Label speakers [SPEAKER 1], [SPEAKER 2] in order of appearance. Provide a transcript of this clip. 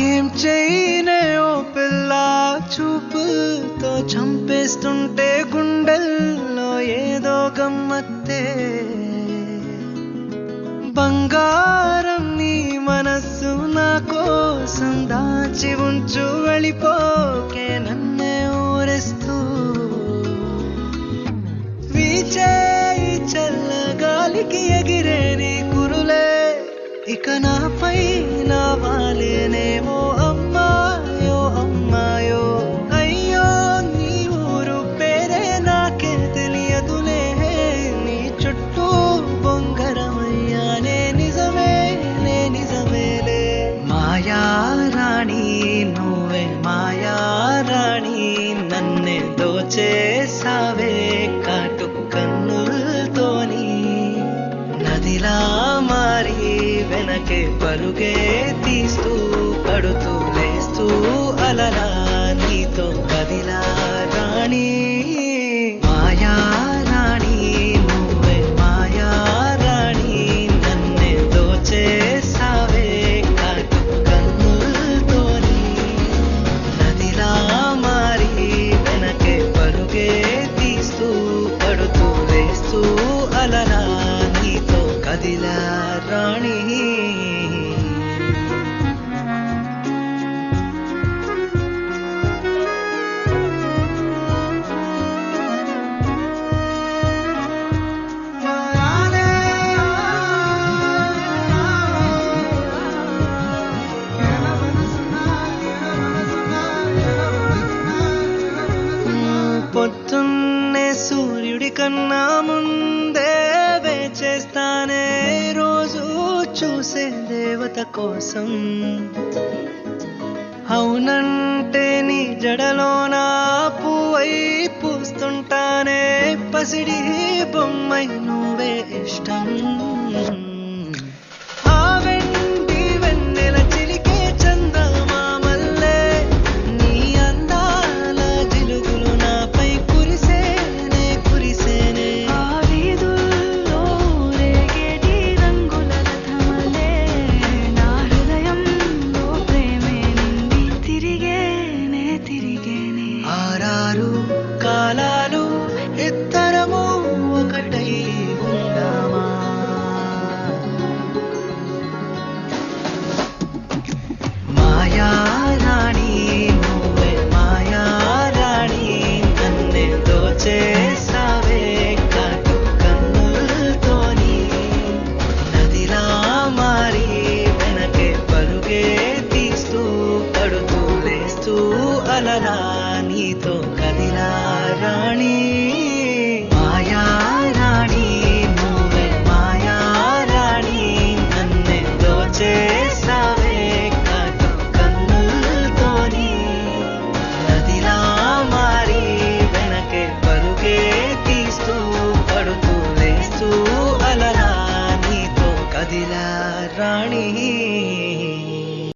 [SPEAKER 1] ఏం చేయనే ఓ పిల్ల చూపుతో చంపేస్తుంటే గుండెల్లో ఏదో గమ్మత్తే బంగారం నీ మనస్సు నా కోసం దాచి ఉంచు వెళ్ళిపోకే నన్నే ఊరిస్తూ వీచే చల్లగాలికి ఎగిరే నీ కురులే ఇక నాపై నా వాలేనేమో అమ్మాయో అమ్మాయో అయ్యో నీ ఊరు పేరే నాకే తెలియదులే నీ చుట్టూ బొంగరమయ్యానే నిజమేలే మాయా రాణి నువ్వే మాయా రాణి నన్నే దోచేసావే కాటు కన్నులతోని నదిలా మారి వెనకే పరుగే తీస్తూ పడుతూ లేస్తూ అలలా నీతో కదిలా రాణి మాయా రాణి నువ్వే మాయా రాణి నన్నే దోచేసావే కాటు కన్నులతోని నదిలా మారి వెనకే పరుగే తీస్తూ పడుతూ లేస్తూ అలలా నీతో కదిలా రాణి పొద్దున్నే సూర్యుడి కన్నా ముందే వేచేస్తానే రోజు చూసే దేవత కోసం అవునంటే నీ జడలోన పువ్వై పూస్తుంటానే పసిడి బొమ్మై నువ్వే ఇష్టం ఆ వెండి వెన్నెల చిలికే చందమామల్లే నీ అందాల జిలుగులు నాపై కురిసేనే ఆ వీధుల్లో రేగేటి రంగుల రథమలే నా హృదయంలో ప్రేమే నిండి తిరిగేనే ఆరారు కాలాలు ఇద్దరము ఒకటై ఉందామా మాయా రాణి నువ్వే మాయా రాణి నన్నే దోచేసావే కాటు కన్నులతోని నదిలా మారి వెనకే పరుగే తీస్తూ పడుతూ లేస్తూ అలలా నీతో కదిలా రాణి